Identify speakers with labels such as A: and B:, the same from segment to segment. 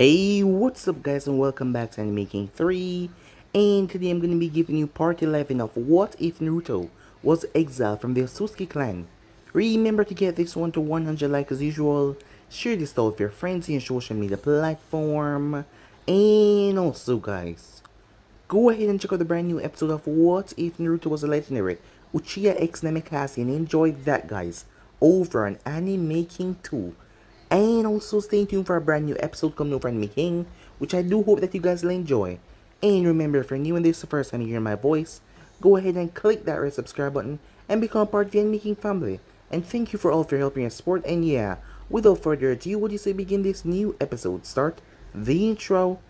A: Hey, what's up guys and welcome back to Anime King 3, and today I'm going to be giving you part 11 of What If Naruto Was Exiled from the Otsutsuki clan. Remember to get this one to 100 likes as usual, share this with your friends in your social media platform, and also guys, go ahead and check out the brand new episode of What If Naruto Was a Legendary Uchiha X Namikaze and enjoy that guys over on Anime King 2. And also stay tuned for a brand new episode coming over on King, which I do hope that you guys will enjoy. And remember, if you're new and this is the first time you hear my voice, go ahead and click that red subscribe button and become part of the Anime King family. And thank you for all for your help and your support. And yeah, without further ado, what do you say begin this new episode? Start the intro.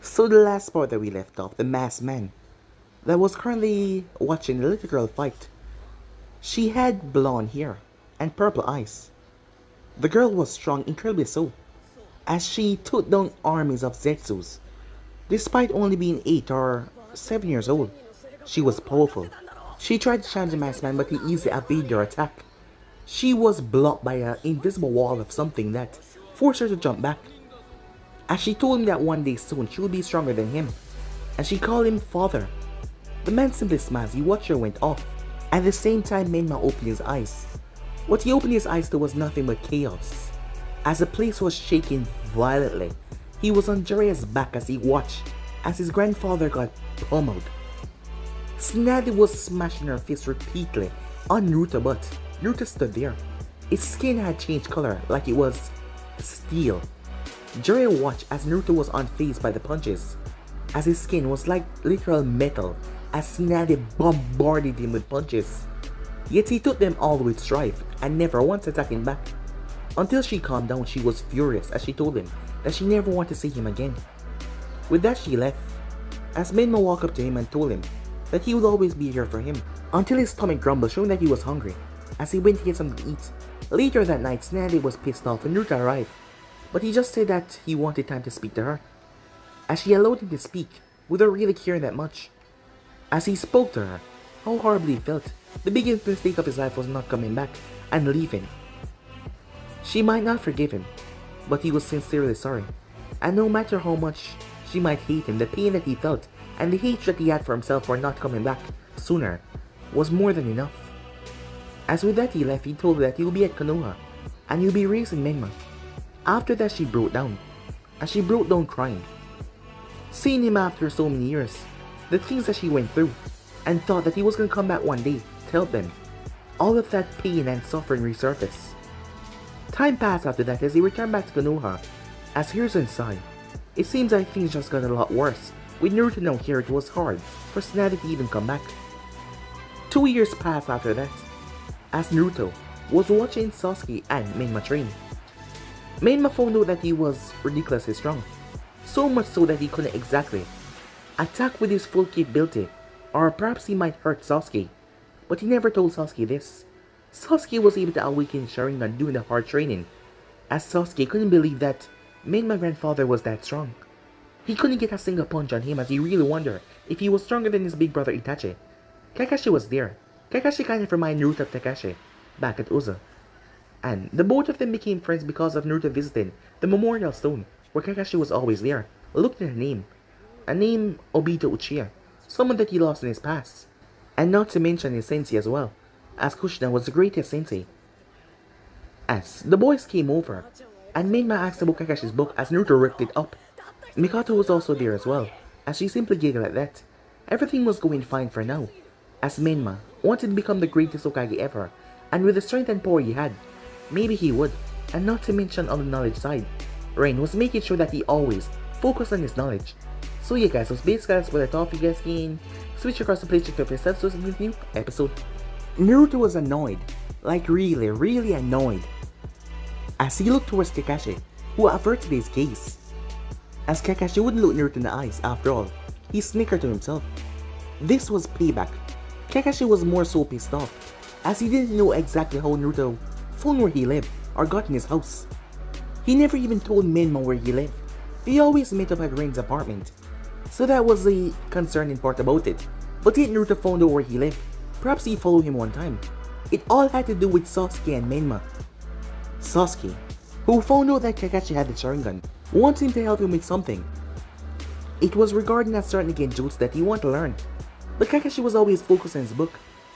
A: So the last part that we left off, the masked man that was currently watching the little girl fight. She had blonde hair and purple eyes. The girl was strong, incredibly so, as she took down armies of Zetsus. Despite only being 8 or 7 years old, she was powerful. She tried to challenge the masked man, but he easily evaded her attack. She was blocked by an invisible wall of something that forced her to jump back. As she told him that one day soon she would be stronger than him, and she called him father. The man simply smiled. He watched her went off. At the same time, Menma opened his eyes. What he opened his eyes to was nothing but chaos, as the place was shaking violently. He was on Jiraiya's back as he watched as his grandfather got pummeled. Tsunade was smashing her fist repeatedly on Naruto, but Naruto stood there. His skin had changed color like it was steel. Jiraiya watched as Naruto was unfazed by the punches, as his skin was like literal metal as Tsunade bombarded him with punches. Yet he took them all with strife and never once attacking back. Until she calmed down, she was furious as she told him that she never wanted to see him again. With that, she left, as Menma walked up to him and told him that he would always be here for him, until his stomach grumbled, showing that he was hungry, as he went to get something to eat. Later that night, Tsunade was pissed off when Naruto arrived, but he just said that he wanted time to speak to her, as she allowed him to speak without really caring that much. As he spoke to her, how horribly he felt. The biggest mistake of his life was not coming back and leaving. She might not forgive him, but he was sincerely sorry, and no matter how much she might hate him, the pain that he felt and the hatred that he had for himself for not coming back sooner was more than enough. As with that he left, he told her that he will be at Konoha and he'll be raising Menma. After that, she broke down, as she broke down crying. Seeing him after so many years, the things that she went through, and thought that he was going to come back one day to help them, all of that pain and suffering resurfaced. Time passed after that as he returned back to Konoha, as Hiruzen sighed. It seems like things just got a lot worse. With Naruto now here, it was hard for Tsunade to even come back. 2 years passed after that, as Naruto was watching Sasuke and Menma train. Menma found out that he was ridiculously strong, so much so that he couldn't exactly attack with his full capability, or perhaps he might hurt Sasuke, but he never told Sasuke this. Sasuke was able to awaken Sharingan doing the hard training, as Sasuke couldn't believe that Menma's grandfather was that strong. He couldn't get a single punch on him, as he really wondered if he was stronger than his big brother Itachi. Kakashi was there. Kakashi kind of reminded Naruto of Kakashi back at Uza. And the both of them became friends because of Naruto visiting the Memorial Stone, where Kakashi was always there, looking at a name Obito Uchiha, someone that he lost in his past. And not to mention his sensei as well, as Kushina was the greatest sensei. As the boys came over, and Menma asked about Kakashi's book as Naruto ripped it up. Mikoto was also there as well, as she simply giggled at that. Everything was going fine for now, as Menma wanted to become the greatest Hokage ever, and with the strength and power he had, maybe he would. And not to mention on the knowledge side, Rain was making sure that he always focused on his knowledge. So yeah guys, so basically that's what I thought you guys can switch across the playcheck of yourself so it's a new episode. Naruto was annoyed, like really annoyed, as he looked towards Kakashi, who averted his gaze. As Kakashi wouldn't look Naruto in the eyes, after all, he snickered to himself. This was payback. Kakashi was more so pissed off, as he didn't know exactly how Naruto found where he lived or got in his house. He never even told Minma where he lived. They always met up at Rain's apartment, so that was the concerning part about it. But yet Naruto found out where he lived. Perhaps he followed him one time. It all had to do with Sasuke and Minma. Sasuke, who found out that Kakashi had the Sharingan, wants him to help him with something. It was regarding a certain genjutsu that he wanted to learn, but Kakashi was always focused on his book,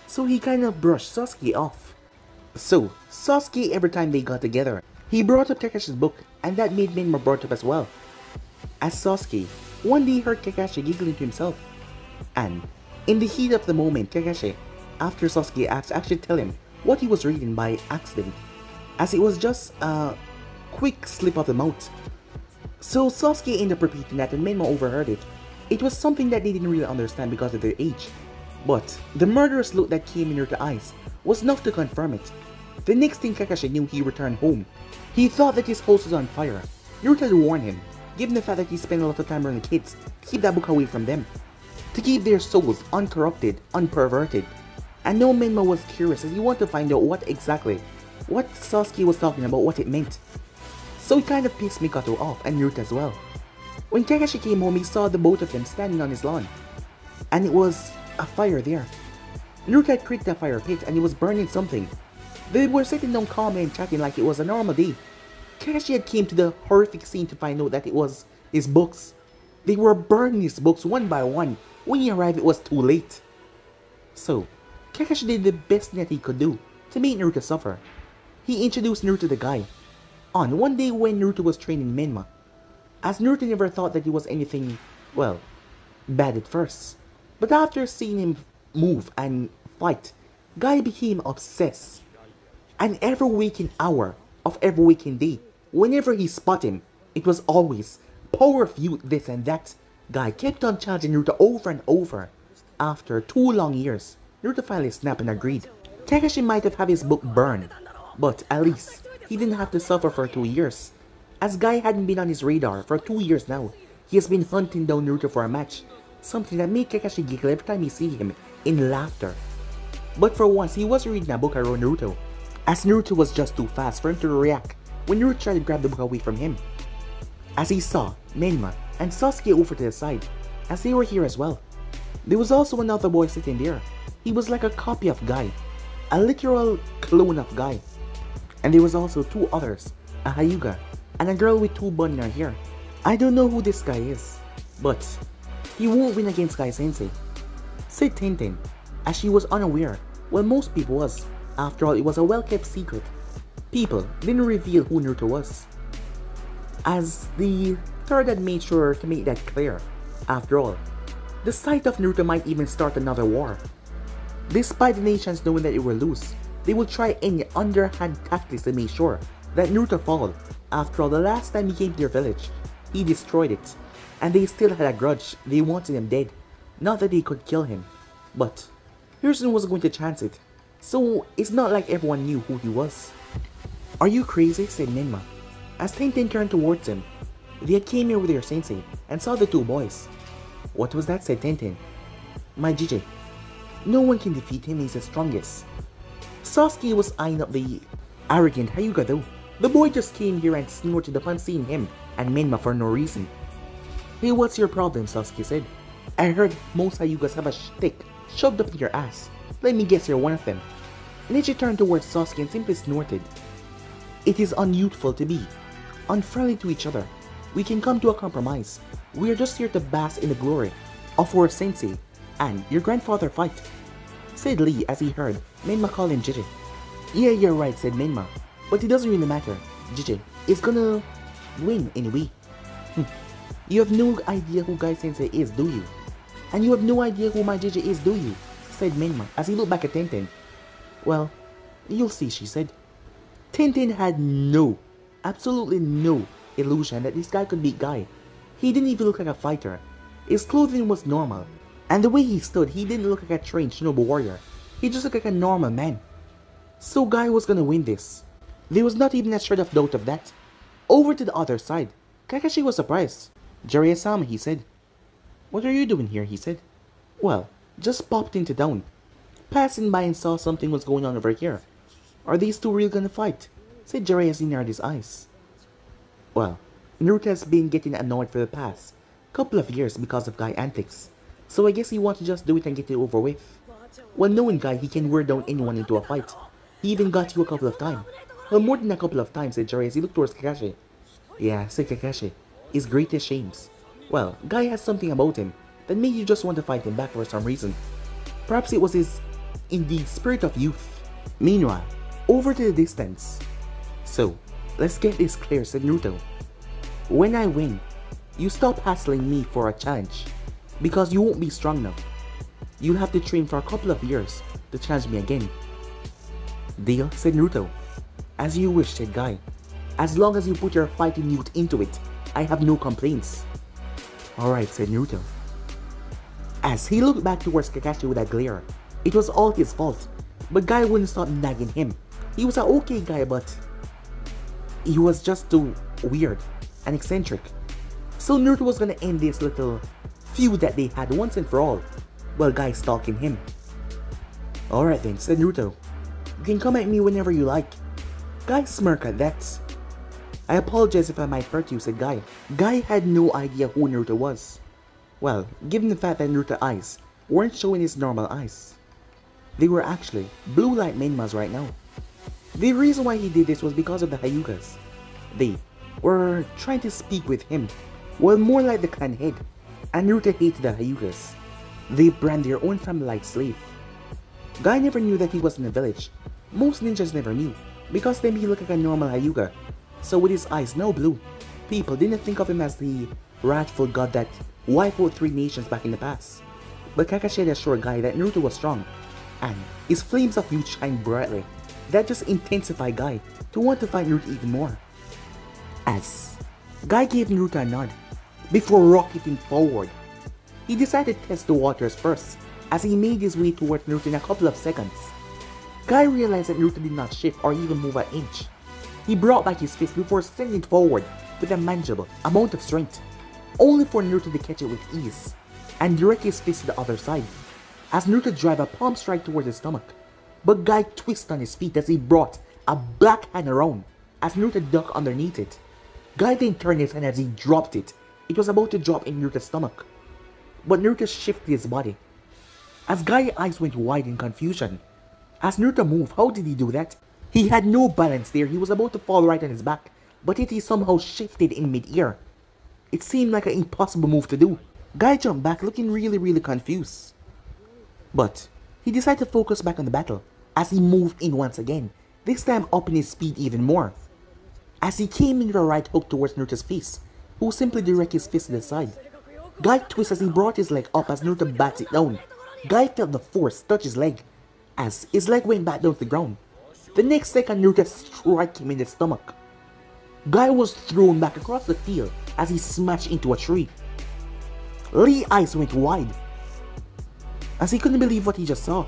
A: so he kind of brushed Sasuke off. So, Sasuke, every time they got together, he brought up Kakashi's book, and that made Minma brought up as well. As Sasuke one day heard Kakashi giggling to himself, and in the heat of the moment, Kakashi, after Sasuke asked, actually tell him what he was reading by accident, as it was just a quick slip of the mouth. So Sasuke ended up repeating that and Minma overheard it. It was something that they didn't really understand because of their age. But the murderous look that came in Naruto's eyes was enough to confirm it. The next thing Kakashi knew, he returned home. He thought that his house was on fire. Naruto had warned him, given the fact that he spent a lot of time around the kids, to keep that book away from them. To keep their souls uncorrupted, unperverted. And now Minma was curious as he wanted to find out what Sasuke was talking about, what it meant. So it kind of pissed Mikoto off and Naruto as well. When Kakashi came home, he saw the both of them standing on his lawn. And it was a fire there. Naruto had created a fire pit and he was burning something. They were sitting down calmly and chatting like it was a normal day. Kakashi had came to the horrific scene to find out that it was his books. They were burning his books one by one. When he arrived, it was too late. So, Kakashi did the best thing that he could do to make Naruto suffer. He introduced Naruto to the guy. On one day when Naruto was training Minma, as Naruto never thought that he was anything, well, bad at first. But after seeing him move and fight, Guy became obsessed. And every waking hour of every waking day, whenever he spotted him, it was always power of youth, this and that. Guy kept on challenging Naruto over and over. After 2 long years, Naruto finally snapped and agreed. Kakashi might have had his book burned, but at least he didn't have to suffer for 2 years. As Guy hadn't been on his radar for 2 years now, he has been hunting down Naruto for a match, something that made Kakashi giggle every time he see him in laughter. But for once, he was reading a book around Naruto, as Naruto was just too fast for him to react when Naruto tried to grab the book away from him. As he saw Minma and Sasuke over to the side, as they were here as well. There was also another boy sitting there. He was like a copy of Guy, a literal clone of Guy. And there was also 2 others, a Hyuga and a girl with 2 buns in her hair. I don't know who this guy is, but he won't win against Guy Sensei, said Tenten, as she was unaware. Well, most people was. After all, it was a well-kept secret. People didn't reveal who Naruto was, as the third had made sure to make that clear. After all, the sight of Naruto might even start another war. Despite the nations knowing that it will lose, they will try any underhand tactics to make sure that Naruto fall. After all, the last time he came to their village, he destroyed it, and they still had a grudge. They wanted him dead, not that they could kill him. But Hiruzen wasn't going to chance it, so it's not like everyone knew who he was. "Are you crazy?" said Minma, as Tenten turned towards him. They had came here with their sensei and saw the 2 boys. "What was that?" said Tenten. "My Jiji. No one can defeat him, he's the strongest." Sasuke was eyeing up the arrogant Hyuga though. The boy just came here and snorted upon seeing him and Minma for no reason. "Hey, what's your problem?" Sasuke said. "I heard most Hyugas have a stick shoved up in your ass. Let me guess you're one of them." Neji turned towards Sasuke and simply snorted. "It is unyouthful to be unfriendly to each other. We can come to a compromise. We are just here to bask in the glory of our sensei and your grandfather fight," said Lee as he heard Minma call him Jiji. "Yeah, you're right," said Minma. "But it doesn't really matter. Jiji is gonna win anyway." "You have no idea who Guy Sensei is, do you? And you have no idea who my Jiji is, do you?" said Minma as he looked back at Tenten. "Well, you'll see," she said. Tenten had absolutely no illusion that this guy could beat Guy. He didn't even look like a fighter. His clothing was normal, and the way he stood, he didn't look like a trained shinobi warrior. He just looked like a normal man. So Guy was gonna win this. There was not even a shred of doubt of that. Over to the other side, Kakashi was surprised. Jiraiya-sama, he said. What are you doing here, he said. Well, just popped into town. Passing by and saw something was going on over here. Are these two really gonna fight? Said Jiraiya as he narrowed his eyes. Well, Naruto has been getting annoyed for the past couple of years because of Guy antics. So I guess he wants to just do it and get it over with. Well, knowing Guy, he can wear down anyone into a fight. He even got you a couple of times. Well, more than a couple of times, said Jiraiya as he looked towards Kakashi. Yeah, said Kakashi. His greatest shames. Well, Guy has something about him that made you just want to fight him back for some reason. Perhaps it was his, in the spirit of youth. Meanwhile, over to the distance. So, let's get this clear, said Naruto. When I win, you stop hassling me for a challenge, because you won't be strong enough. You'll have to train for a couple of years to challenge me again. Deal, said Naruto. As you wish, said Guy. As long as you put your fighting youth into it, I have no complaints. Alright, said Naruto. As he looked back towards Kakashi with a glare, it was all his fault, but Guy wouldn't stop nagging him. He was an okay guy, but he was just too weird and eccentric. So Naruto was gonna end this little feud that they had once and for all, while Guy stalking him. Alright then, said Naruto. You can come at me whenever you like. Guy smirked at that. I apologize if I might hurt you, said Guy. Guy had no idea who Naruto was. Well, given the fact that Naruto's eyes weren't showing his normal eyes. They were actually blue light Menmas right now. The reason why he did this was because of the Hyugas. They were trying to speak with him, well, more like the clan head, and Naruto hated the Hyugas. They brand their own family like slave. Guy never knew that he was in the village. Most ninjas never knew, because then he looked like a normal Hyuga. So with his eyes now blue, people didn't think of him as the wrathful god that wiped out 3 nations back in the past. But Kakashi had assured Guy that Naruto was strong, and his flames of youth shined brightly. That just intensified Guy to want to fight Naruto even more. As Guy gave Naruto a nod, before rocketing forward. He decided to test the waters first, as he made his way towards Naruto in a couple of seconds. Guy realized that Naruto did not shift or even move an inch. He brought back his fist before sending it forward with a manageable amount of strength, only for Naruto to catch it with ease, and direct his fist to the other side, as Naruto drive a palm strike towards his stomach. But Guy twisted on his feet as he brought a black hand around, as Naruto ducked underneath it. Guy then turned his hand as he dropped it. It was about to drop in Naruto's stomach, but Naruto shifted his body. As Guy's eyes went wide in confusion. As Naruto moved, how did he do that? He had no balance there. He was about to fall right on his back, but yet he somehow shifted in mid-air. It seemed like an impossible move to do. Guy jumped back looking really confused. But he decided to focus back on the battle as he moved in once again, this time upping his speed even more. As he came into a right hook towards Naruto's face, who simply directed his fist to the side. Guy twisted as he brought his leg up as Naruto bats it down. Guy felt the force touch his leg as his leg went back down to the ground. The next second, Naruto struck him in the stomach. Guy was thrown back across the field as he smashed into a tree. Lee's eyes went wide as he couldn't believe what he just saw.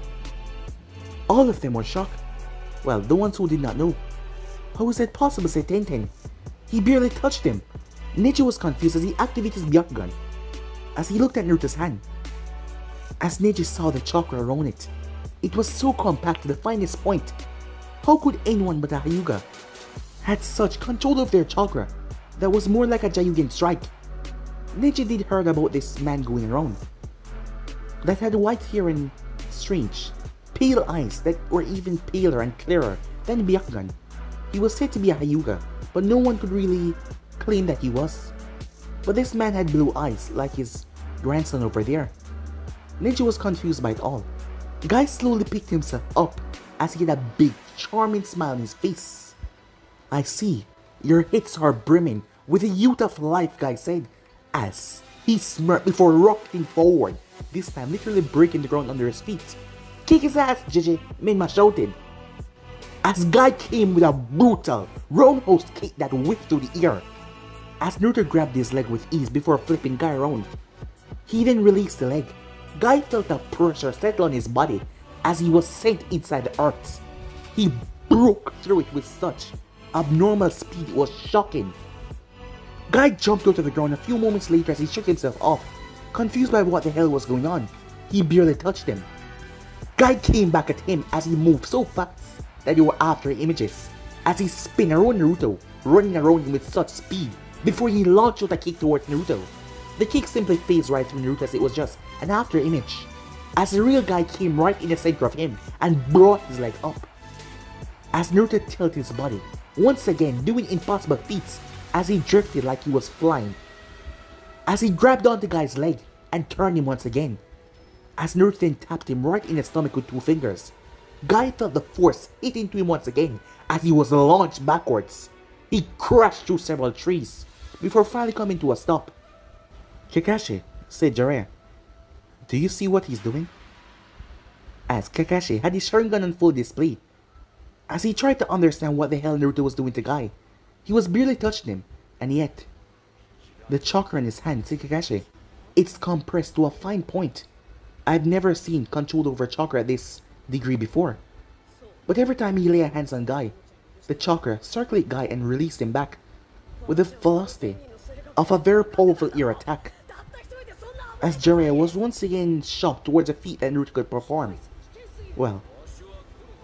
A: All of them were shocked. Well, the ones who did not know. How is that possible, said Tenten? He barely touched him. Neji was confused as he activated his Byakugan, as he looked at Naruto's hand. As Neji saw the chakra around it, it was so compact to the finest point. How could anyone but a Hyuga had such control of their chakra that was more like a Jayugen strike? Neji did heard about this man going around that had white hair and strange, pale eyes that were even paler and clearer than Byakugan. He was said to be a Hyuga, but no one could really claim that he was. But this man had blue eyes like his grandson over there. Neji was confused by it all. Guy slowly picked himself up as he had a big, charming smile on his face. I see, your hits are brimming with the youth of life, Guy said, as he smirked before rocketing forward, this time literally breaking the ground under his feet. Kick his ass, JJ, Menma shouted. As Guy came with a brutal, roundhouse kick that whipped through the air. As Naruto grabbed his leg with ease before flipping Guy around. He then released the leg. Guy felt the pressure settle on his body as he was sent inside the earth. He broke through it with such abnormal speed, it was shocking. Guy jumped out of the ground a few moments later as he shook himself off, confused by what the hell was going on. He barely touched him. Guy came back at him as he moved so fast that they were after images, as he spun around Naruto, running around him with such speed before he launched out a kick towards Naruto. The kick simply phased right through Naruto as it was just an after image, as the real Guy came right in the center of him and brought his leg up. As Naruto tilted his body, once again doing impossible feats as he drifted like he was flying. As he grabbed onto Guy's leg and turned him once again. As Naruto then tapped him right in the stomach with 2 fingers. Guy felt the force hit into him once again as he was launched backwards. He crashed through several trees before finally coming to a stop. "Kakashi," said Jiraiya, "do you see what he's doing?" As Kakashi had his Sharingan on full display. As he tried to understand what the hell Naruto was doing to Guy, he was barely touching him, and yet, the chakra in his hand, said Kakashi, "It's compressed to a fine point. I've never seen control over chakra at this degree before." But every time he lay hands on Guy, the chakra circulated Guy and released him back with the velocity of a very powerful air attack. As Jiraiya was once again shocked towards the feat that Naruto could perform. Well,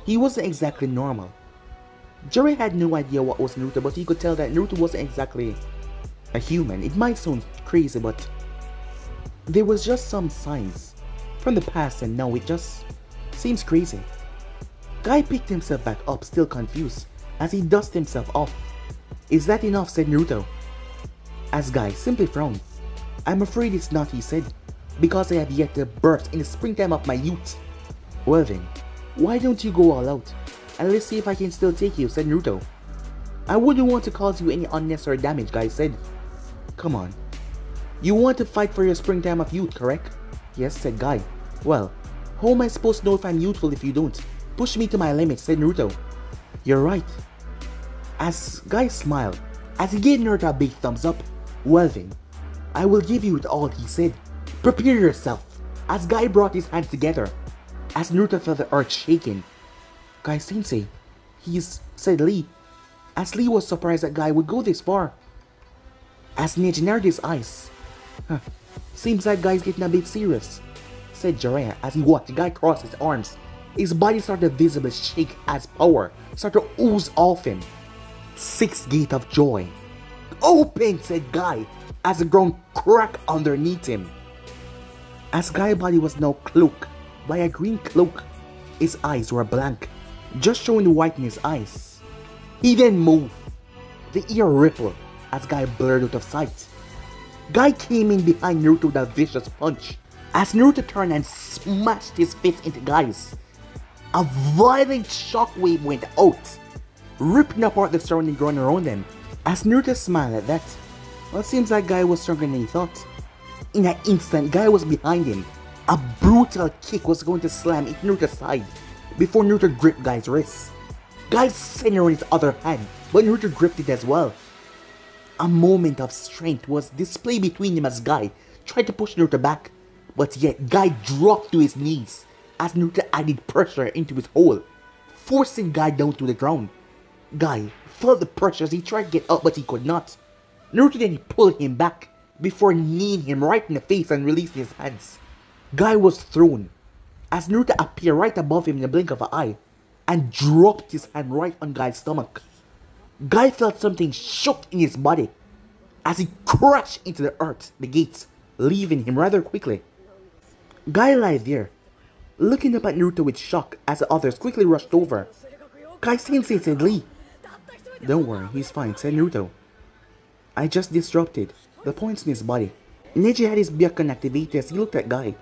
A: he wasn't exactly normal. Jiraiya had no idea what was Naruto, but he could tell that Naruto wasn't exactly a human. It might sound crazy, but there was just some signs from the past and now it just seems crazy. Guy picked himself back up, still confused, as he dusted himself off. "Is that enough?" said Naruto. As Guy simply frowned. "I'm afraid it's not," he said, "because I have yet to burst in the springtime of my youth." "Well then, why don't you go all out, and let's see if I can still take you," said Naruto. "I wouldn't want to cause you any unnecessary damage," Guy said. "Come on. You want to fight for your springtime of youth, correct?" "Yes," said Guy. "Well, how am I supposed to know if I'm youthful if you don't? Push me to my limits," said Naruto. "You're right." As Guy smiled, as he gave Naruto a big thumbs up. "Well then, I will give you it all," he said. "Prepare yourself." As Guy brought his hands together, as Naruto felt the earth shaking. "Guy-sensei, said Lee. As Lee was surprised that Guy would go this far. As Neji narrowed his eyes. "Seems like Guy's getting a bit serious," said Jiraiya as he watched Guy cross his arms. His body started to visibly shake as power started to ooze off him. "Sixth gate of joy. Open," said Guy as the ground cracked underneath him. As Guy's body was now cloaked by a green cloak, his eyes were blank, just showing the white in his eyes. He then moved. The air rippled as Guy blurred out of sight. Guy came in behind Naruto with a vicious punch. As Naruto turned and smashed his fist into Guy's, a violent shockwave went out, ripping apart the surrounding ground around them. As Naruto smiled at that, well, it seems like Guy was stronger than he thought. In an instant, Guy was behind him. A brutal kick was going to slam into Naruto's side before Naruto gripped Guy's wrist. Guy sent it on his other hand, but Naruto gripped it as well. A moment of strength was displayed between them as Guy tried to push Naruto back, but yet Guy dropped to his knees as Naruto added pressure into his hole, forcing Guy down to the ground. Guy felt the pressure as he tried to get up, but he could not. Naruto then pulled him back before kneeing him right in the face and releasing his hands. Guy was thrown as Naruto appeared right above him in the blink of an eye and dropped his hand right on Guy's stomach. Guy felt something shook in his body as he crashed into the earth, the gates, leaving him rather quickly. Guy lay there, looking up at Naruto with shock as the others quickly rushed over. "Guy-sensei," said Lee. "Don't worry, he's fine," said Naruto. "I just disrupted the points in his body." Neji had his Byakugan activated as he looked at Guy.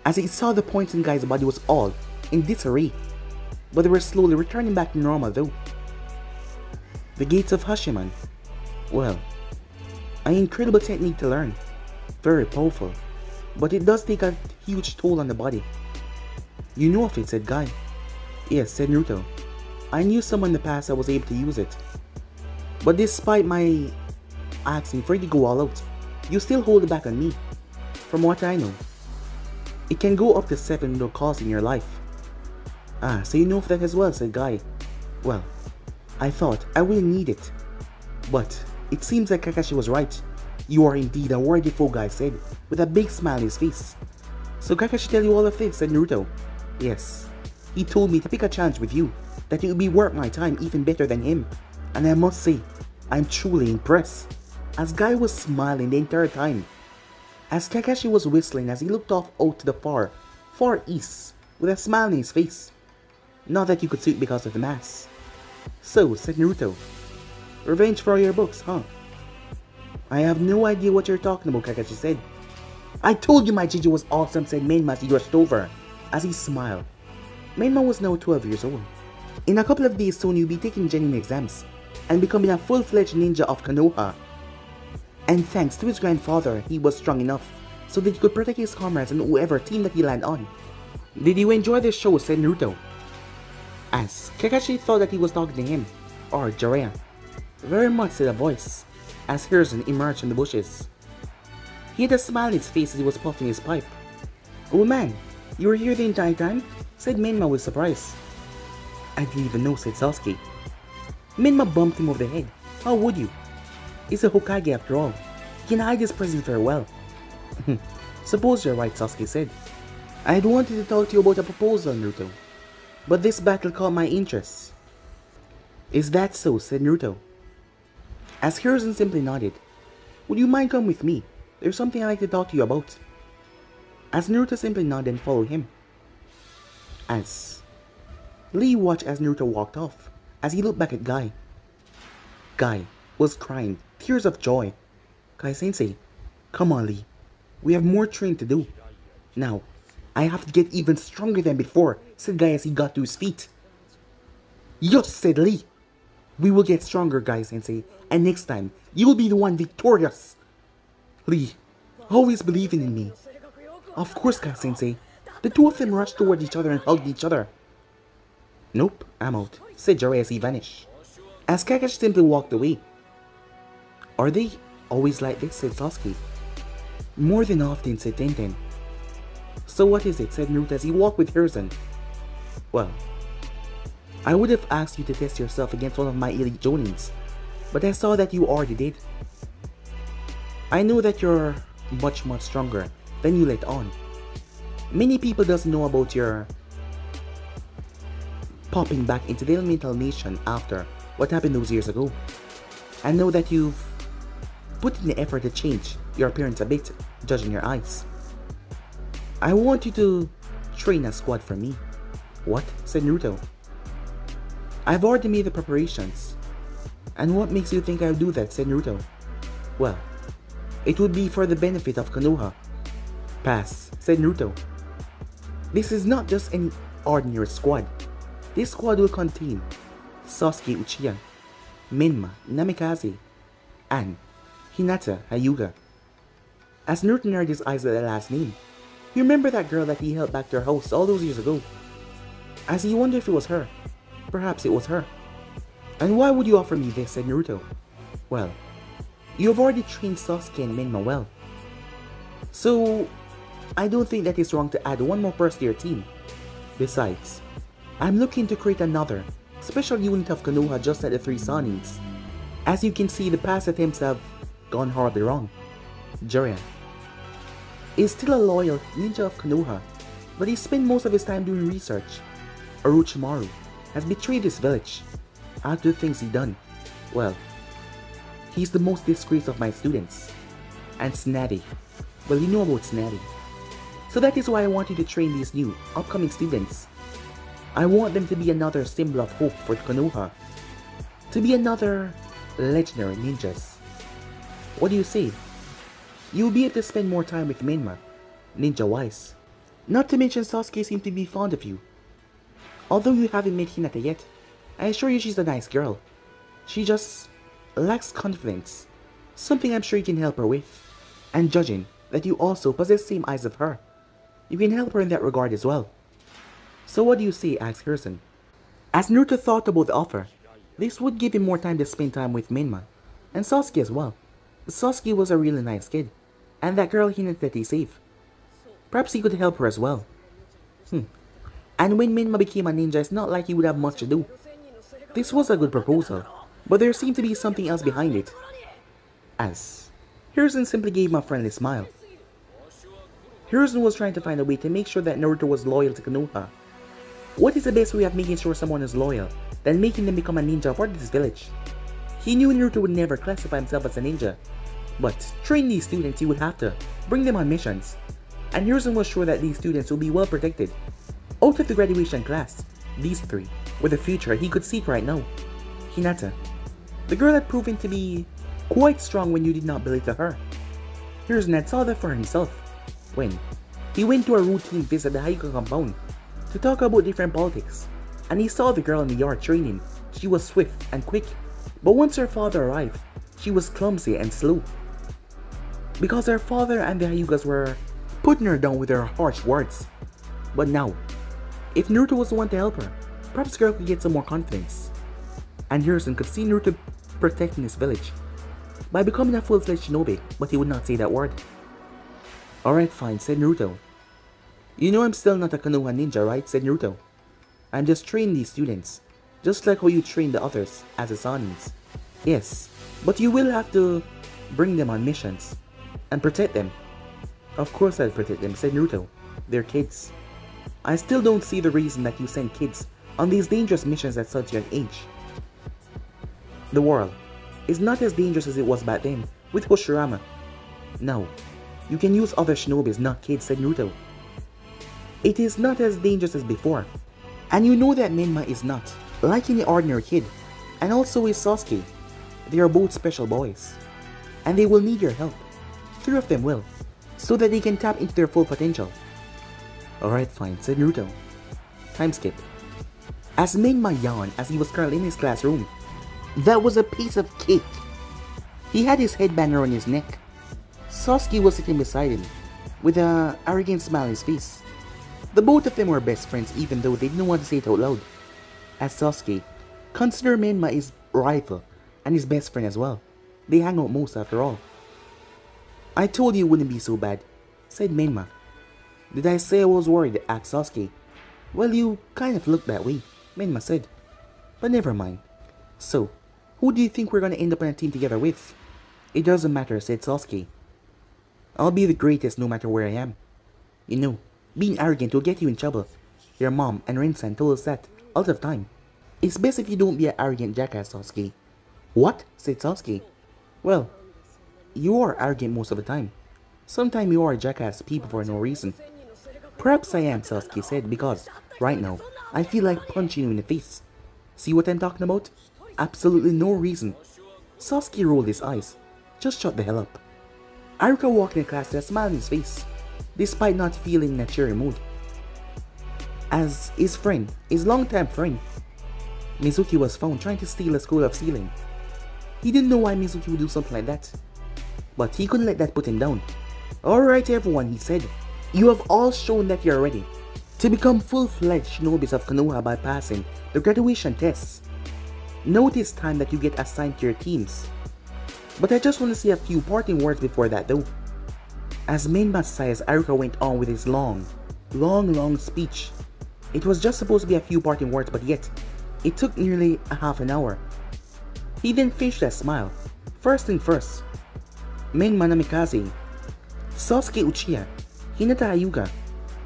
A: As he saw the points in Guy's body was all in disarray, but they were slowly returning back to normal though. The gates of Hashiman. Well, an incredible technique to learn. Very powerful, but it does take a huge toll on the body. "You know of it," said Guy. "Yes," said Naruto. "I knew someone in the past that was able to use it. But despite my asking for you to go all out, you still hold it back on me. From what I know, it can go up to 7 without costing your life." Ah, so you know of that as well, said Guy. Well, I thought I will need it. But it seems that Kakashi was right. You are indeed a worthy foe, Guy said, with a big smile on his face. So Kakashi tell you all of this, said Naruto. Yes. He told me to pick a challenge with you, that it would be worth my time even better than him. And I must say, I'm truly impressed. As Guy was smiling the entire time. As Kakashi was whistling as he looked off out to the far east, with a smile on his face. Not that you could see it because of the mask. So, said Naruto. Revenge for your books, huh? I have no idea what you're talking about, Kakashi said. I told you my Jiji was awesome, said Menma as he rushed over, as he smiled. Menma was now 12 years old. In a couple of days soon you'll be taking genuine exams, and becoming a full-fledged ninja of Konoha. And thanks to his grandfather, he was strong enough, so that he could protect his comrades and whoever team that he landed on. Did you enjoy this show, said Naruto? As Kakashi thought that he was talking to him, or Jiraiya. Very much, said a voice, as Hiruzen emerged from the bushes. He had a smile on his face as he was puffing his pipe. Oh man, you were here the entire time? Said Menma with surprise. I didn't even know, said Sasuke. Menma bumped him over the head. How would you? It's a Hokage after all. He can hide his presence very well. Suppose you're right, Sasuke said. I had wanted to talk to you about a proposal, Naruto. But this battle caught my interest. Is that so, said Naruto. As Hiruzen simply nodded. Would you mind coming with me? There's something I'd like to talk to you about. As Naruto simply nodded and followed him. As Lee watched as Naruto walked off, as he looked back at Guy. Guy was crying, tears of joy. Kai-sensei, come on Lee, we have more training to do. Now, I have to get even stronger than before, said Guy as he got to his feet. Yes, said Lee. We will get stronger, Guy-sensei, and next time, you will be the one victorious. Lee, always believing in me. Of course, Guy-sensei. The two of them rushed toward each other and hugged each other. Nope, I'm out, said Jiraiya as he vanished. As Kakashi simply walked away. Are they always like this, said Sasuke. More than often, said Tenten. So what is it, said Naruto as he walked with Hiruzen. Well, I would have asked you to test yourself against one of my elite jonins, but I saw that you already did. I know that you're much stronger than you let on. Many people doesn't know about your popping back into the elemental nation after what happened those years ago. I know that you've put in the effort to change your appearance a bit, judging your eyes. I want you to train a squad for me. What? Said Naruto. I've already made the preparations. And what makes you think I'll do that? Said Naruto. Well, it would be for the benefit of Konoha. Pass, said Naruto. This is not just any ordinary squad. This squad will contain Sasuke Uchiha, Menma Namikaze, and Hinata Hyuga. As Naruto narrowed his eyes at the last name, he remembered that girl that he held back to her house all those years ago. As he wondered if it was her, perhaps it was her. And why would you offer me this? Said Naruto. Well, you have already trained Sasuke and Menma well. So, I don't think that it's wrong to add one more person to your team. Besides, I'm looking to create another special unit of Konoha just like the three Sanins. As you can see, the past attempts have gone horribly wrong. Jiraiya is still a loyal ninja of Konoha, but he spent most of his time doing research. Orochimaru has betrayed this village. After the things he done, well, he's the most disgraced of my students. And Snatty, well, you know about Snatty. So that is why I want you to train these new, upcoming students. I want them to be another symbol of hope for Konoha. To be another legendary ninjas. What do you say? You'll be able to spend more time with Menma, ninja-wise. Not to mention Sasuke seems to be fond of you. Although you haven't met Hinata yet, I assure you she's a nice girl. She just lacks confidence, something I'm sure you can help her with. And judging that you also possess the same eyes of her, you can help her in that regard as well. So what do you say? Asked Hiruzen. As Naruto thought about the offer, this would give him more time to spend time with Menma, and Sasuke as well. Sasuke was a really nice kid, and that girl Hinata that he saved. Perhaps he could help her as well. And when Minma became a ninja, it's not like he would have much to do. This was a good proposal, but there seemed to be something else behind it. As Hiruzen simply gave him a friendly smile. Hiruzen was trying to find a way to make sure that Naruto was loyal to Konoha. What is the best way of making sure someone is loyal than making them become a ninja part of this village? He knew Naruto would never classify himself as a ninja, but to train these students he would have to bring them on missions, and Hiruzen was sure that these students would be well protected. Out of the graduation class, these three were the future he could seek right now. Hinata, the girl had proven to be quite strong when you did not believe to her. Hiruzen had saw that for himself when he went to a routine visit at the Hyuga compound to talk about different politics, and he saw the girl in the yard training. She was swift and quick, but once her father arrived, she was clumsy and slow. Because her father and the Hyugas were putting her down with their harsh words. But now, if Naruto was the one to help her, perhaps the girl could get some more confidence. And Hiruzen could see Naruto protecting his village by becoming a full-fledged shinobi, but he would not say that word. Alright fine, said Naruto. You know I'm still not a Konoha ninja, right? Said Naruto. I'm just training these students, just like how you train the others as the Sanins. Yes, but you will have to bring them on missions and protect them. Of course I'll protect them, said Naruto. They're kids. I still don't see the reason that you send kids on these dangerous missions at such a young age. The world is not as dangerous as it was back then with Hoshirama. No, you can use other shinobis, not kids, said Naruto. It is not as dangerous as before, and you know that Minma is not like any ordinary kid, and also is Sasuke. They are both special boys, and they will need your help. 3 of them will, so that they can tap into their full potential. Alright fine, said Naruto. Time skip. As Minma yawned as he was curled in his classroom, that was a piece of cake. He had his headband around his neck. Sasuke was sitting beside him, with an arrogant smile on his face. The both of them were best friends even though they didn't want to say it out loud. As Sasuke considered Minma his rival and his best friend as well. They hang out most after all. I told you it wouldn't be so bad, said Minma. Did I say I was worried? Asked Sasuke. Well, you kind of looked that way, Minma said. But never mind. So, who do you think we're gonna end up on a team together with? It doesn't matter, said Sasuke. I'll be the greatest no matter where I am. You know, being arrogant will get you in trouble. Your mom and Rin-san told us that all the time. It's best if you don't be an arrogant jackass, Sasuke. What? Said Sasuke. Well, you are arrogant most of the time. Sometimes you are a jackass to people for no reason. Perhaps I am, Sasuke said, because right now, I feel like punching you in the face. See what I'm talking about? Absolutely no reason. Sasuke rolled his eyes. Just shut the hell up. Iruka walked in class with a smile on his face, despite not feeling in a cheery mood. As his friend, his longtime friend, Mizuki was found trying to steal a scroll of sealing. He didn't know why Mizuki would do something like that, but he couldn't let that put him down. Alright everyone, he said, you have all shown that you're ready to become full-fledged shinobis of Konoha by passing the graduation tests. Now it is time that you get assigned to your teams. But I just want to say a few parting words before that though. As Minma sighed as Iruka went on with his long speech. It was just supposed to be a few parting words, but yet, it took nearly a half an hour. He then finished that smile. First thing first, Minma Namikaze, Sasuke Uchiha, Hinata Hyuga,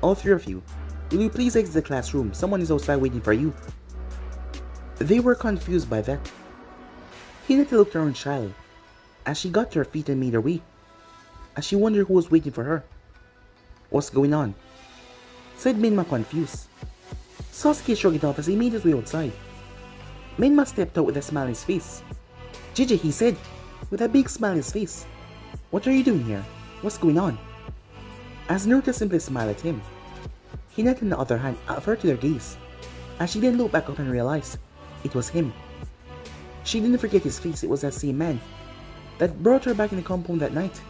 A: all 3 of you, will you please exit the classroom? Someone is outside waiting for you. They were confused by that. Hinata looked around shyly as she got to her feet and made her way, as she wondered who was waiting for her. What's going on? Said Minma confused. Sasuke shrugged it off as he made his way outside. Minma stepped out with a smile on his face. Jiji, he said, with a big smile on his face. What are you doing here? What's going on? As Naruto simply smiled at him, Hinata on the other hand averted her gaze, as she then looked back up and realized it was him. She didn't forget his face, it was that same man that brought her back in the compound that night.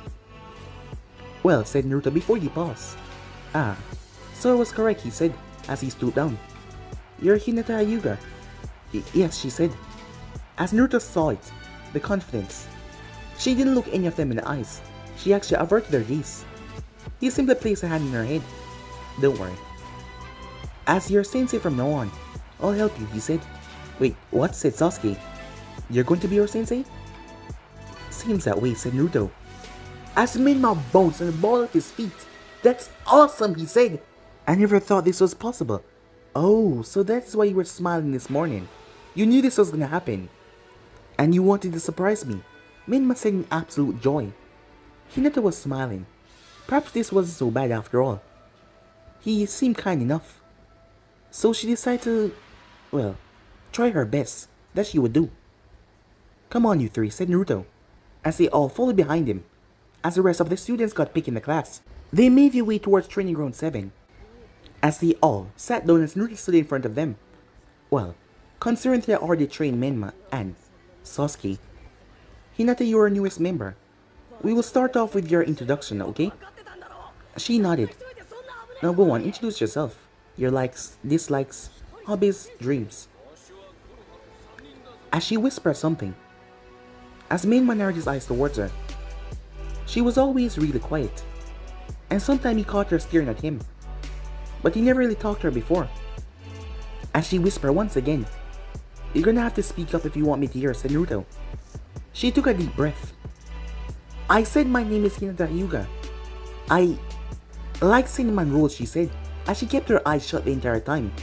A: Well, said Naruto before he paused. Ah, so I was correct, he said, as he stooped down. You're Hinata Hyuga. Yes, she said. As Naruto saw it, the confidence. She didn't look any of them in the eyes. She actually averted her gaze. He simply placed a hand in her head. Don't worry. As your sensei from now on, I'll help you, he said. Wait, what? Said Sasuke. You're going to be your sensei? Seems that way, said Naruto. As Minma bounced on the ball at his feet. That's awesome, he said. I never thought this was possible. Oh, so that's why you were smiling this morning. You knew this was gonna happen. And you wanted to surprise me. Minma said in absolute joy. Hinata was smiling. Perhaps this wasn't so bad after all. He seemed kind enough. So she decided to, well, try her best. That she would do. Come on, you three, said Naruto, as they all followed behind him. As the rest of the students got picked in the class, they made their way towards training ground 7. As they all sat down as Naruto stood in front of them. Well, considering they already trained Menma and Sasuke, Hinata, you are our newest member. We will start off with your introduction, okay? She nodded. Now go on, introduce yourself. Your likes, dislikes, hobbies, dreams. As she whispered something, as Menma narrowed his eyes towards her. She was always really quiet, and sometimes he caught her staring at him, but he never really talked to her before. As she whispered once again, you're gonna have to speak up if you want me to hear, said Naruto. She took a deep breath. I said my name is Hinata Hyuga. I like cinnamon rolls, she said, as she kept her eyes shut the entire time.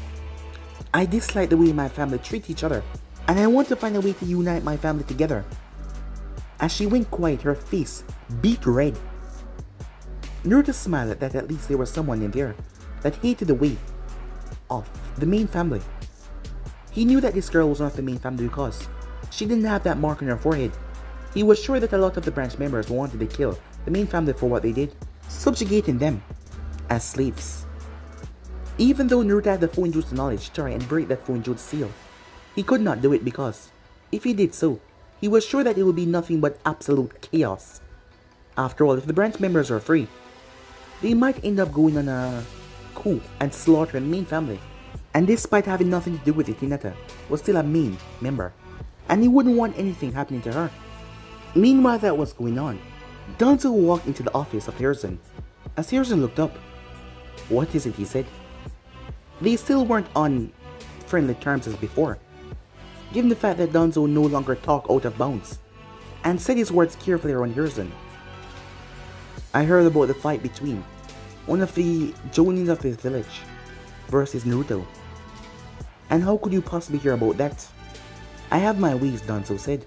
A: I dislike the way my family treat each other, and I want to find a way to unite my family together. As she went quiet, her face beat red. Naruto smiled that at least there was someone in there that hated the way of the main family. He knew that this girl was not the main family because she didn't have that mark on her forehead. He was sure that a lot of the branch members wanted to kill the main family for what they did, subjugating them as slaves. Even though Naruto had the Fuinjutsu knowledge to try and break that Fuinjutsu seal, he could not do it because, if he did so, he was sure that it would be nothing but absolute chaos. After all, if the branch members are free, they might end up going on a coup and slaughtering the main family. And despite having nothing to do with it, Hinata was still a main member, and he wouldn't want anything happening to her. Meanwhile that was going on, Danzo walked into the office of Hiruzen. As Hiruzen looked up, what is it, he said. They still weren't on friendly terms as before, given the fact that Danzo no longer talked out of bounds, and said his words carefully around Hiruzen. I heard about the fight between one of the Jonins of this village versus Naruto. And how could you possibly hear about that? I have my ways, Danzo said.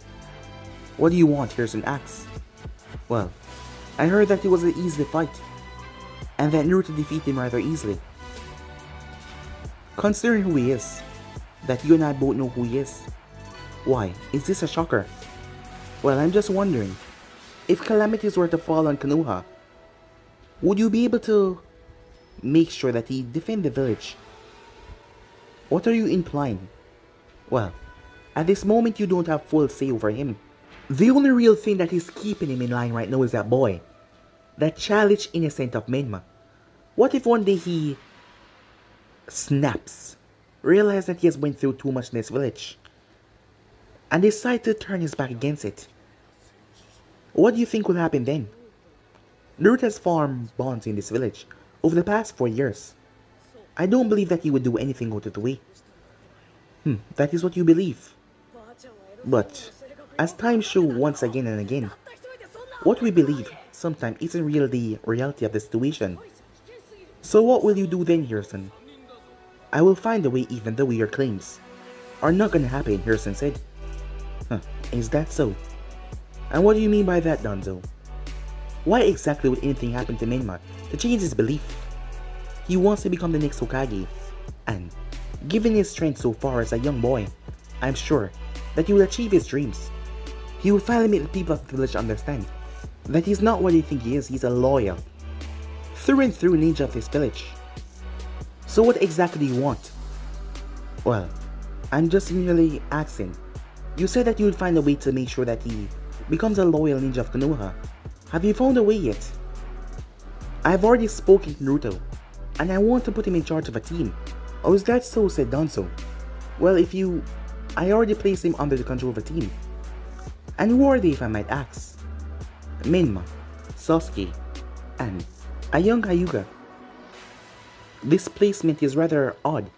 A: What do you want? Hiruzen asked. Well, I heard that it was an easy fight, and that Naruto defeated him rather easily. Considering who he is, that you and I both know who he is. Why, is this a shocker? Well, I'm just wondering, if calamities were to fall on Konoha, would you be able to make sure that he defend the village? What are you implying? Well, at this moment you don't have full say over him. The only real thing that is keeping him in line right now is that boy. That childish innocent of Menma. What if one day he snaps, realizes that he has went through too much in this village, and decides to turn his back against it? What do you think will happen then? Naruto has formed bonds in this village over the past 4 years. I don't believe that he would do anything out of the way. That is what you believe. But as time shows once again and again, what we believe sometimes isn't really the reality of the situation. So what will you do then, Hiruzen? I will find a way even though your claims are not gonna happen, Hiruzen said. Is that so? And what do you mean by that, Danzo? Why exactly would anything happen to Menma to change his belief? He wants to become the next Hokage, and given his strength so far as a young boy, I'm sure that he will achieve his dreams. He will finally make the people of the village understand that he's not what they think he is. He's a loyal, through and through ninja of this village. So what exactly do you want? Well, I'm just merely asking. You said that you would find a way to make sure that he becomes a loyal ninja of Konoha. Have you found a way yet? I've already spoken to Naruto, and I want to put him in charge of a team. Oh, is that so? Said Danzo. Well, I already placed him under the control of a team. And who are they, if I might ask? Menma, Sasuke, and a young Hyuga. This placement is rather odd.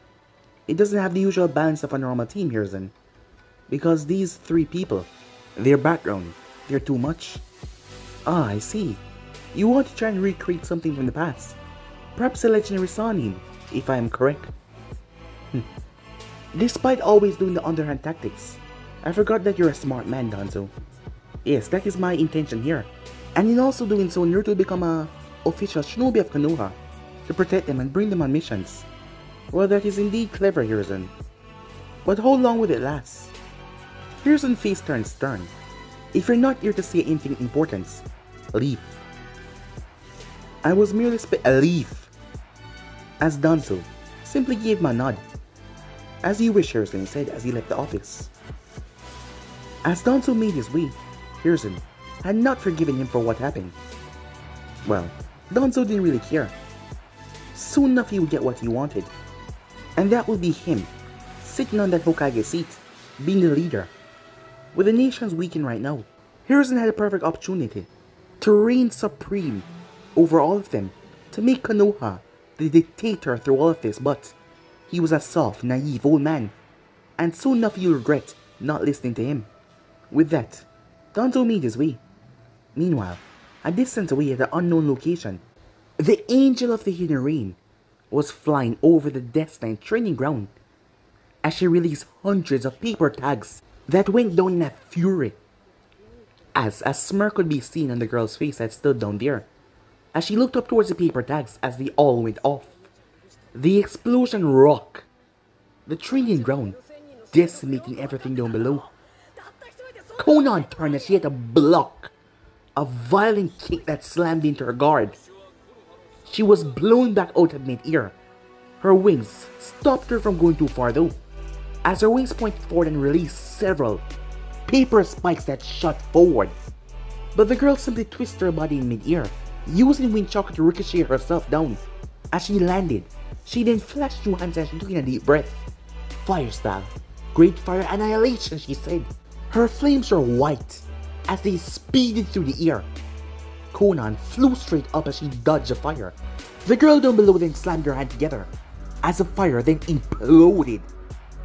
A: It doesn't have the usual balance of a normal team, Hiruzen. Because these three people, their background, they're too much. Ah, I see. You want to try and recreate something from the past. Perhaps a legendary Sanin, if I am correct. Despite always doing the underhand tactics, I forgot that you're a smart man, Danzo. Yes, that is my intention here. And in also doing so, Naruto will become a official shinobi of Konoha to protect them and bring them on missions. Well, that is indeed clever, Hiruzen. But how long will it last? Hiruzen's face turns stern. If you're not here to say anything important, leave. I was merely leave. As Danzo simply gave him a nod. As you wish, Hiruzen said as he left the office. As Danzo made his way, Hiruzen had not forgiven him for what happened. Well, Danzo didn't really care. Soon enough he would get what he wanted. And that would be him, sitting on that Hokage seat, being the leader. With the nations weakened right now, Hiruzen had a perfect opportunity to reign supreme over all of them, to make Konoha the dictator through all of this, but he was a soft, naive old man, and soon enough you'll regret not listening to him. With that, Danzo made his way. Meanwhile, a distance away at an unknown location, the Angel of the Hidden Rain was flying over the Death training ground as she released hundreds of paper tags that went down in a fury. As a smirk could be seen on the girl's face that stood down there, as she looked up towards the paper tags as they all went off. The explosion rocked the training ground, decimating everything down below. Conan turned as she had to block a violent kick that slammed into her guard. She was blown back out of mid-air. Her wings stopped her from going too far though, as her wings pointed forward and released several paper spikes that shot forward. But the girl simply twisted her body in mid-air, using wind chakra to ricochet herself down. As she landed, she then flashed two hands as she took in a deep breath. Fire style. Great fire annihilation, she said. Her flames were white as they speeded through the air. Conan flew straight up as she dodged the fire. The girl down below then slammed her hand together as the fire then imploded.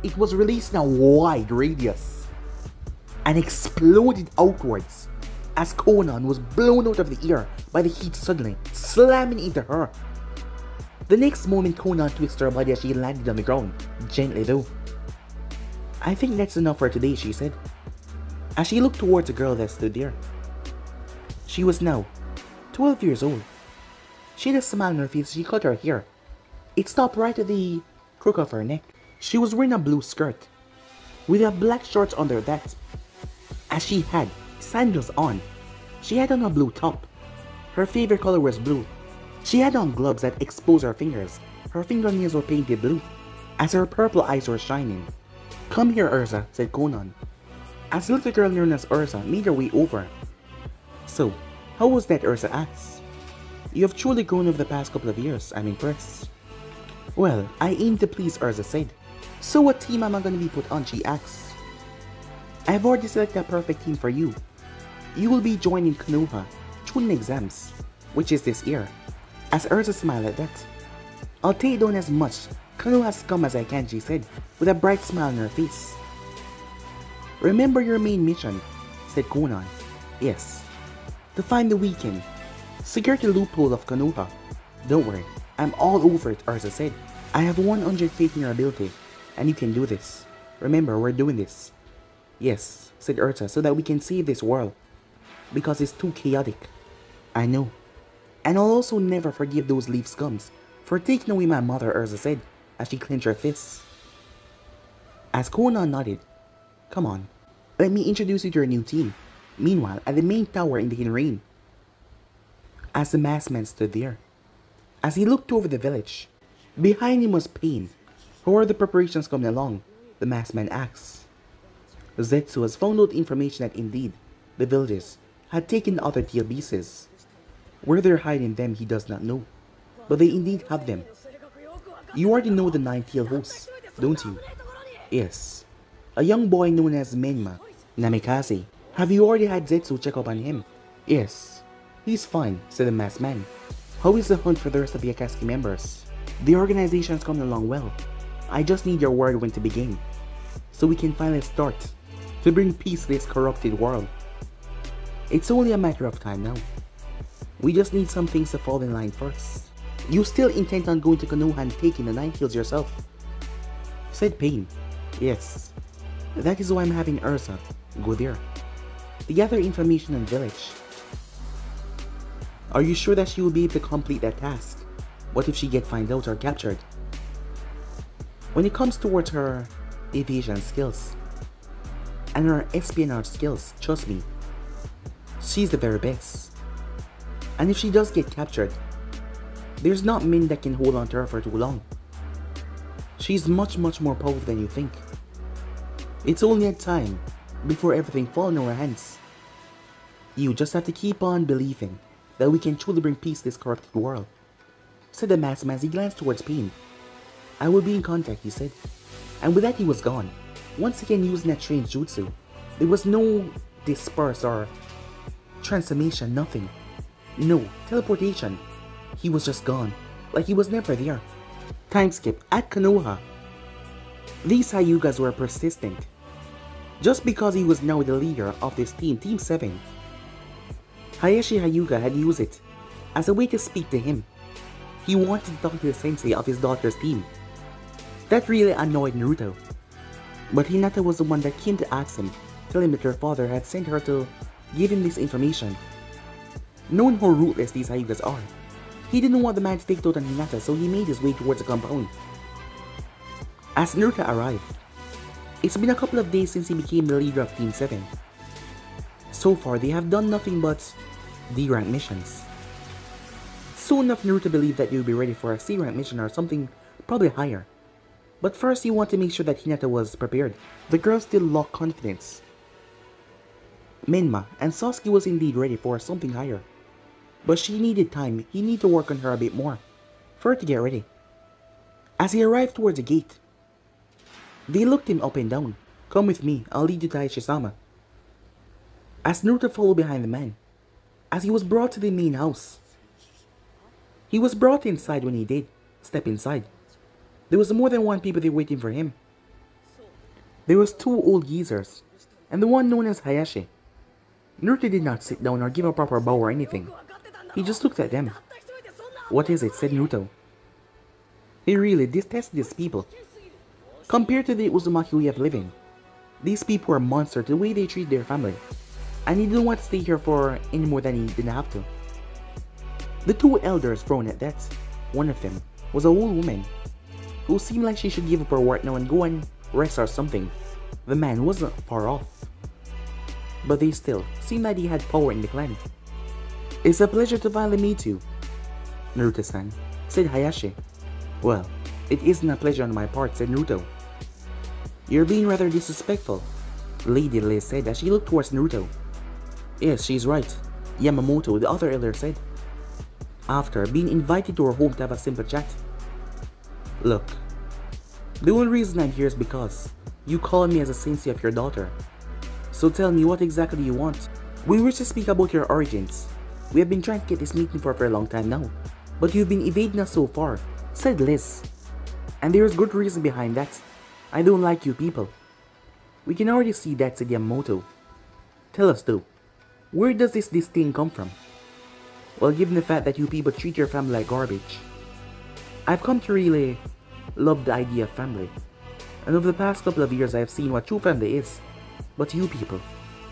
A: It was released in a wide radius and exploded outwards as Conan was blown out of the air by the heat suddenly, slamming into her. The next moment Conan twisted her body as she landed on the ground, gently though. I think that's enough for today, she said, as she looked towards the girl that stood there. She was now 12 years old. She had a smile on her face as she cut her hair. It stopped right at the crook of her neck. She was wearing a blue skirt with a black shorts under that. As she had sandals on, she had on a blue top. Her favorite color was blue. She had on gloves that exposed her fingers. Her fingernails were painted blue, as her purple eyes were shining. Come here, Urza, said Conan, as the little girl known as Urza made her way over. So, how was that, Urza asked. You have truly grown over the past couple of years, I'm impressed. Well, I aim to please, Urza said. So what team am I going to be put on, she asked. I have already selected a perfect team for you. You will be joining Konoha Chunin exams, which is this year. As Urza smiled at that. I'll take down as much Konoha scum as I can, she said, with a bright smile on her face. Remember your main mission, said Conan. Yes. To find the weekend. Secure the loophole of Konoha. Don't worry, I'm all over it, Urza said. I have 100 faith in your ability, and you can do this. Remember, we're doing this. Yes, said Urza, so that we can save this world. Because it's too chaotic. I know. And I'll also never forgive those leaf scums for taking away my mother, Urza said, as she clenched her fists. As Conan nodded, come on, let me introduce you to your new team. Meanwhile, at the main tower in the Hidden Rain, as the masked man stood there, as he looked over the village, behind him was Pain. How are the preparations coming along? The masked man asked. Zetsu has found out information that indeed, the villagers had taken the other tail beasts. Where they're hiding them he does not know, but they indeed have them. You already know the 9-tailed host, don't you? Yes. A young boy known as Menma, Namikaze. Have you already had Zetsu check up on him? Yes. He's fine, said the masked man. How is the hunt for the rest of the Akatsuki members? The organization's coming along well. I just need your word when to begin, so we can finally start to bring peace to this corrupted world. It's only a matter of time now. We just need some things to fall in line first. You still intent on going to Konoha and taking the 9 kills yourself? Said Pain. Yes. That is why I'm having Ursa go there to gather information on village. Are you sure that she will be able to complete that task? What if she gets found out or captured? When it comes towards her evasion skills and her espionage skills, trust me, she's the very best. And if she does get captured, there's not many that can hold on to her for too long. She's much more powerful than you think. It's only a time before everything falls in our hands. You just have to keep on believing that we can truly bring peace to this corrupted world, said the masked man as he glanced towards Pain. I will be in contact, he said. And with that he was gone, once again using that strange jutsu. There was no disperse or transformation, nothing. No teleportation. He was just gone, like he was never there. Time skip at Konoha. These Hyugas were persistent. Just because he was now the leader of this team, Team 7. Hayashi Hyuga had used it as a way to speak to him. He wanted to talk to the sensei of his daughter's team. That really annoyed Naruto. But Hinata was the one that came to ask him, telling him that her father had sent her to give him this information. Knowing how ruthless these Hyugas are, he didn't want the man to take out on Hinata, so he made his way towards the compound. As Naruto arrived, it's been a couple of days since he became the leader of Team 7. So far, they have done nothing but D-rank missions. Soon enough, Naruto believed that he would be ready for a C-rank mission or something probably higher. But first, he wanted to make sure that Hinata was prepared. The girl still lacked confidence. Minma and Sasuke was indeed ready for something higher. But she needed time. He needed to work on her a bit more for her to get ready. As he arrived towards the gate, they looked him up and down. Come with me, I'll lead you to Aishisama. As Naruto followed behind the man, as he was brought to the main house. He was brought inside when he did step inside. There was more than one people there waiting for him. There was 2 old geezers, and the one known as Hayashi. Naruto did not sit down or give a proper bow or anything. He just looked at them. What is it? Said Naruto. He really detested these people. Compared to the Uzumaki way of living, these people were monsters the way they treat their family, and he didn't want to stay here for any more than he didn't have to. The 2 elders frowned at that. One of them was an old woman who seemed like she should give up her work now and go and rest or something. The man wasn't far off, but they still seemed like he had power in the clan. It's a pleasure to finally meet you, Naruto-san, said Hayashi. Well, it isn't a pleasure on my part, said Naruto. You're being rather disrespectful, Lady Liz said as she looked towards Naruto. Yes, she's right, Yamamoto, the other elder, said, after being invited to her home to have a simple chat. Look, the only reason I'm here is because you called me as a sensei of your daughter. So tell me, what exactly you want? We wish to speak about your origins. We have been trying to get this meeting for a very long time now, but you've been evading us so far, said Liz. And there is good reason behind that. I don't like you people. We can already see that, said Yamamoto. Tell us though, where does this disdain come from? Well, given the fact that you people treat your family like garbage, I've come to really love the idea of family. And over the past couple of years I have seen what true family is. But you people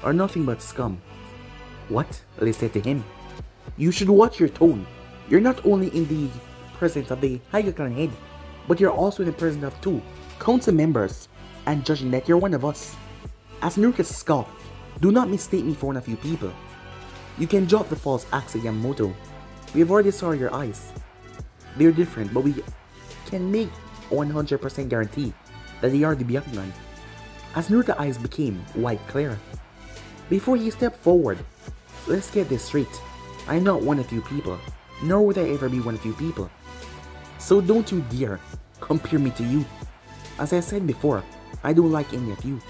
A: are nothing but scum. What? Liz said to him. You should watch your tone. You're not only in the presence of the Hyuga clan head, but you're also in the presence of 2 council members, and judging that you're one of us. As Naruto scoffed, do not mistake me for one of you people. You can drop the false axe at Yamamoto. We have already saw your eyes. They're different, but we can make 100% guarantee that they are the Byakugan. As Naruto's eyes became white clear. Before he stepped forward, let's get this straight. I'm not one of you people, nor would I ever be one of you people. So don't you dare compare me to you. As I said before, I don't like any of you,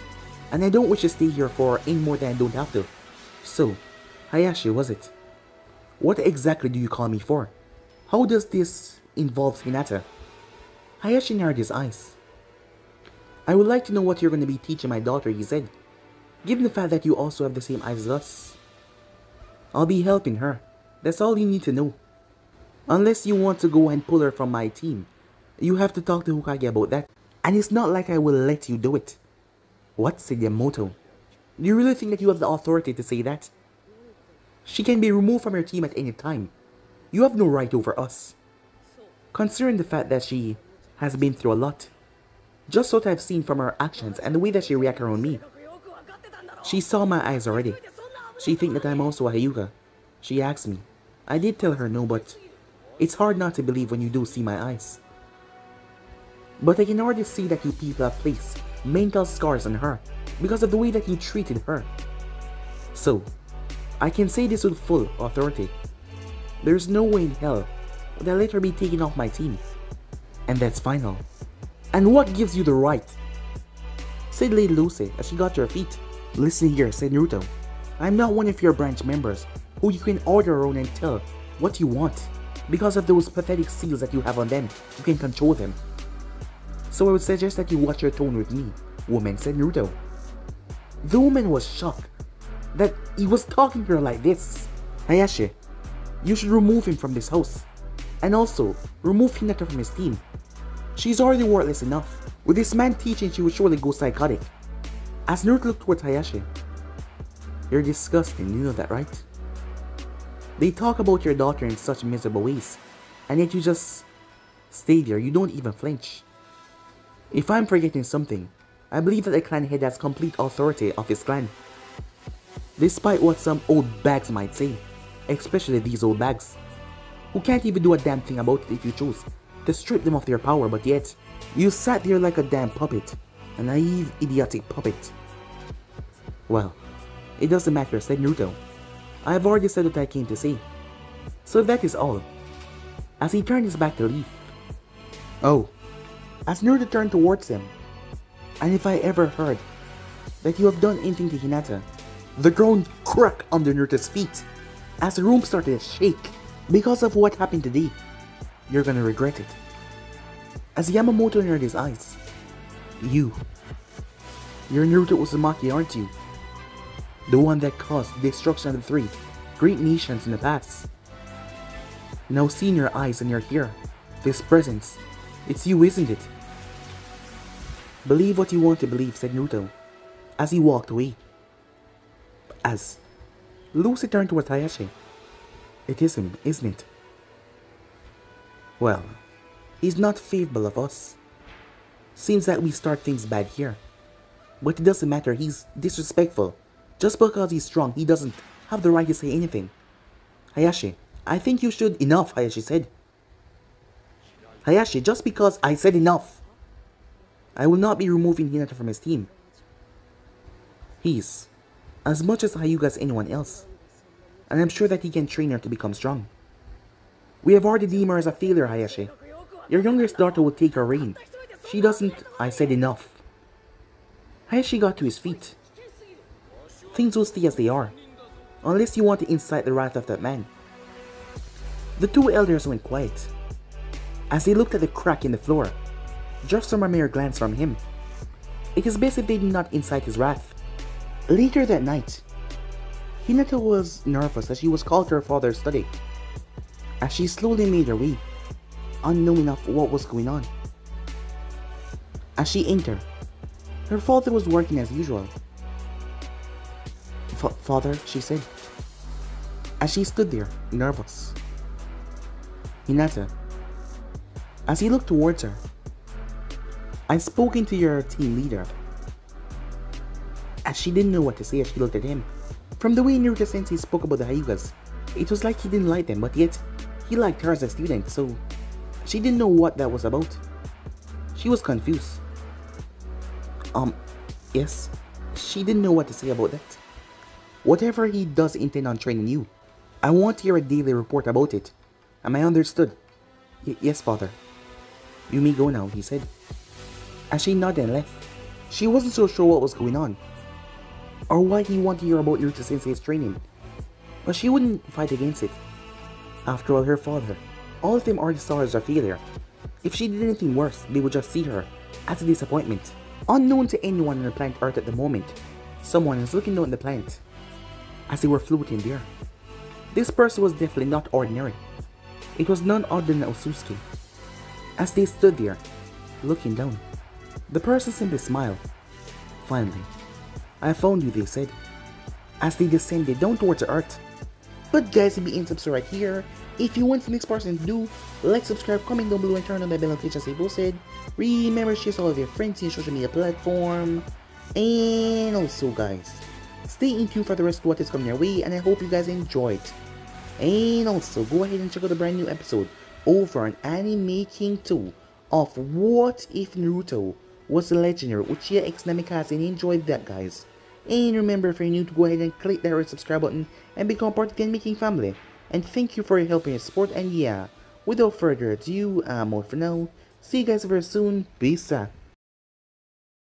A: and I don't wish to stay here for any more than I don't have to. So, Hayashi, was it? What exactly do you call me for? How does this involve Hinata? Hayashi narrowed his eyes. I would like to know what you're going to be teaching my daughter, he said. Given the fact that you also have the same eyes as us. I'll be helping her. That's all you need to know. Unless you want to go and pull her from my team, you have to talk to Hokage about that. And it's not like I will let you do it. What? Said Yamamoto. Do you really think that you have the authority to say that? She can be removed from your team at any time. You have no right over us. Considering the fact that she has been through a lot. Just what I've seen from her actions and the way that she reacted around me. She saw my eyes already. She thinks that I'm also a Hyuga. She asked me. I did tell her no, but it's hard not to believe when you do see my eyes. But I can already see that you people have placed mental scars on her because of the way that you treated her. So, I can say this with full authority. There's no way in hell would I let her be taken off my team. And that's final. And what gives you the right? Said Lady Lucy as she got to her feet. Listen here, said Naruto. I'm not one of your branch members who you can order around and tell what you want. Because of those pathetic seals that you have on them, you can control them. So I would suggest that you watch your tone with me, woman, said Naruto. The woman was shocked that he was talking to her like this. Hayashi, you should remove him from this house. And also, remove Hinata from his team. She's already worthless enough. With this man teaching, she would surely go psychotic. As Naruto looked towards Hayashi. You're disgusting, you know that, right? They talk about your daughter in such miserable ways, and yet you just stay there, you don't even flinch. If I'm forgetting something, I believe that the clan head has complete authority of his clan. Despite what some old bags might say, especially these old bags, who can't even do a damn thing about it if you choose to strip them of their power, but yet, you sat there like a damn puppet, a naive, idiotic puppet. Well, it doesn't matter, said Naruto. I have already said what I came to say. So that is all. As he turned his back to leave. Oh, as Naruto turned towards him. And if I ever heard that you have done anything to Hinata, the ground cracked under Naruto's feet as the room started to shake because of what happened today. You're gonna regret it. As Yamamoto narrowed his eyes. You're Naruto Uzumaki, aren't you? The one that caused the destruction of the 3 great nations in the past. Now seeing your eyes and your hair, this presence, it's you, isn't it? Believe what you want to believe, said Naruto, as he walked away. As Lucy turned toward Hayashi. It is him, isn't it? Well, he's not favorable of us. Seems that we start things bad here. But it doesn't matter, he's disrespectful. Just because he's strong, he doesn't have the right to say anything. Hayashi, I think you should— Enough, Hayashi said. Hayashi, just because I said enough. I will not be removing Hinata from his team. He's as much as a Hyuga as anyone else. And I'm sure that he can train her to become strong. We have already deemed her as a failure, Hayashi. Your youngest daughter will take her reign. She doesn't— I said enough. Hayashi got to his feet. Things will stay as they are, unless you want to incite the wrath of that man. The 2 elders went quiet, as they looked at the crack in the floor, just from a mere glance from him. It is best if they did not incite his wrath. Later that night, Hinata was nervous as she was called to her father's study, as she slowly made her way, unknowing of what was going on. As she entered, her father was working as usual. Father, she said, as she stood there, nervous. Hinata, as he looked towards her, I've spoken to your team leader. As she didn't know what to say as she looked at him. From the way Naruto Sensei spoke about the Hyugas, it was like he didn't like them, but yet he liked her as a student, so she didn't know what that was about. She was confused. Yes, she didn't know what to say about that. Whatever he does intend on training you, I want to hear a daily report about it. Am I understood? Yes, father. You may go now, he said. As she nodded and left, she wasn't so sure what was going on, or why he wanted to hear about Naruto Sensei's training, but she wouldn't fight against it. After all, her father, all of them already saw her as a failure, If she did anything worse, they would just see her as a disappointment. Unknown to anyone on the planet Earth at the moment, someone is looking down at the planet as they were floating there. This person was definitely not ordinary. It was none other than Otsutsuki. As they stood there, looking down, the person simply smiled. Finally, I found you, they said, as they descended down towards the earth. But guys, if you ain't subscribed right here, if you want the next person to do, like, subscribe, comment down below, and turn on the bell notification as I posted. Remember, share all of your friends in your social media platform. And also guys, stay in tune for the rest of what is coming your way, and I hope you guys enjoyed. And also, go ahead and check out the brand new episode over on Anime King 2 of What If Naruto Was the Legendary Uchiha X Namikaze, and enjoy that guys. And remember, if you're new, to go ahead and click that red subscribe button and become part of the Anime King family. And thank you for your help and your support, and yeah, without further ado, I'm out for now. See you guys very soon. Peace out.